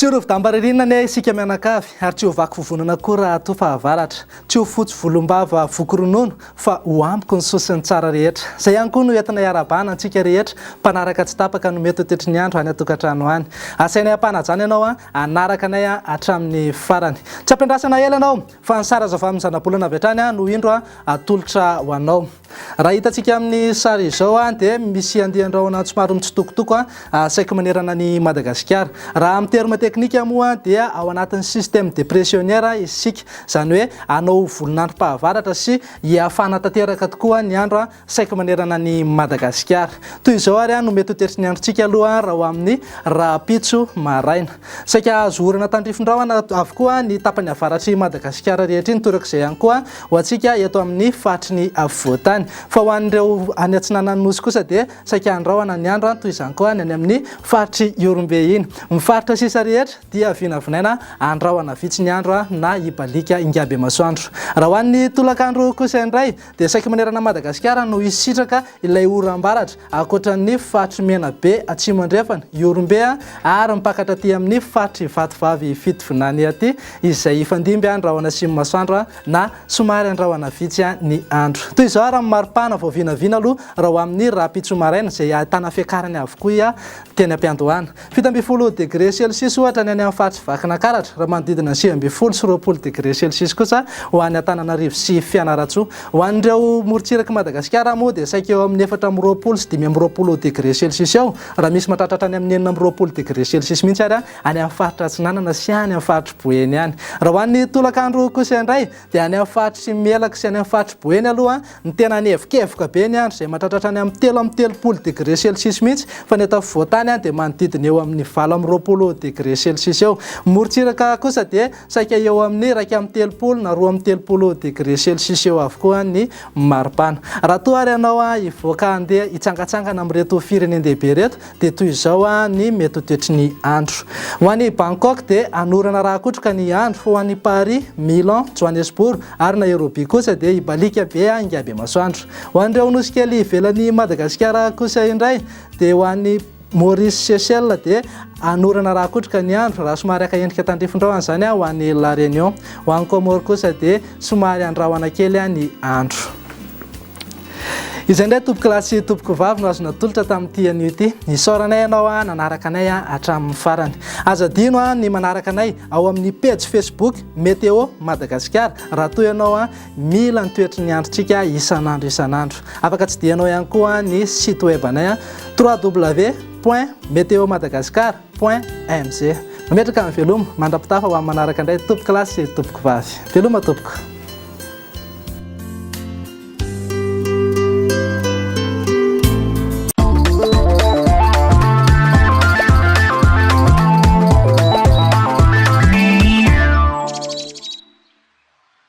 Tsy ho rovy-dambaririna ne isika mianakavy ary tsy ho vaky vovonana koa raha toa fahavaratra. Tsy ho fotsy volombava vokoronono fa ho ampiko ny sosiny tsara rehetra. Izay ihany koa no entina iarabana antsika rehetra mpanaraka tsy tapaka no mety ho toetry ny andro any an-tokantrano any. Asainay ampanajana ianao anaraka anay hatramin'ny farany. Tsy ampiandrasana ela ianao fa ny sara zava amin'ny zanabolana avy hatrany no indro atolotra ho anao. Raha hitantsika amin'ny sary izao dia misy andian-drahona somary mitsitokotoko saika manerana ny Madagasikara. Raha amin'ny terme teknika moa dia ao anatin'ny système dépressionnaire isika, izany hoe anao volon'androm-pahavaratra sy hiafana tanteraka tokoa ny andro saika manerana ny Madagasikara. Toy izao ary no mety ho tetry ny androntsika aloha raha amin'ny rapitso maraina. Saika azo orana tandrifin-drahona avokoa ny tapany avaratry Madagasikara rehetra iny, toraka izay ihany koa ho antsika eto amin'ny faritry ny afovoantany. Fa ho an'ireo any atsinanan'ny nosy kosa dia saika andrahona ny andro toy izany koa ny any amin'ny faritry Iorombe iny. Mifaritra sisa rehetra dia vinavinaina andrahona vitsy ny andro na hibalika ingaby masoandro. Raha ho an'ny tolakandro kosa indray dia saika manerana Madagasikara no hisitraka ilay oram-baratra ankoatran'ny faritry Menabe atsimo andrefana Iorombe ary mipakatra aty amin'ny faritry Vatovavy Fitovinany aty izay ifandimby andrahona atsimo masoandro na somary andrahona vitsy ny andro. Toy izao raha maripana vao vinavina aloha raha ho amin'ny rapitso maraina izay ahitana fiakarany avokoa teny am-piandohana. 17 degré Celsius ohatra ny any amin'ny faritry Vakinankaratra, raha manodidina 20 sy 20 degré Celsius kosa ho any Antananarivo sy Fianarantsoa. Ho an'ireo morontsiraka Madagasikara moa dia saika eo amin'ny 4 sy 5 degré Celsius eo, raha misy mahatratra any amin'ny 9 degré Celsius mihitsy ary any amin'ny faritra Atsinanana sy any amin'ny faritry Boeny any. Raha ho an'ny tolakandro kosa indray dia any amin'ny faritry Melaka sy any amin'ny faritry Boeny aloha ny tena nevikevoka be ny andro izay mahatratra any amin'ny 3 degré Celsius mihitsy, fa ny eto afovoantany dia manodidina eo amin'ny 20 degré Celsius eo. Morontsiraka kosa dia saika eo amin'ny 1 na 2 degré Celsius eo avokoa ny maripana. Raha toa ary ianao hivoaka andeha hitsangatsangana amin'ireto firenendehibe reto dia toy izao ny mety ho toetry ny andro. Ho an'ny Bangkok dia anorana raha kotraka ny andro, ho an'ny Paris, Milan, Johannesburg ary Nairobi kosa dia hibalika be ingaby masoandro. Ho an'ireo nosy kely ivelan'ny Madagasikara kosa indray dia ho an'ny Maurice Seychelles dia anorana raha kotraka ny andro raha somary aka endrika tandrifin-drahona izany ho an'ny La Réunion. Ho an'ny Comore kosa dia somary andrahona kely ny andro. Izay indray tompoko lahy sy tompoko vavy no azo natolotra tamin'ity anio ity. Isaoranay ianao nanaraka anay hatramin'ny farany. Aza adino ny manaraka anay ao amin'ny page Facebook Météo Madagasikara raha toa ianao mila ny toetry ny androntsika isan'andro. Afaka tsidianao ihany koa ny site web anay www.meteomadagascar.mg. Mametraka amin'ny veloma mandrapitafa ho amin'ny manaraka indray tompoko lahy sy tompoko vavy. Veloma tompoko.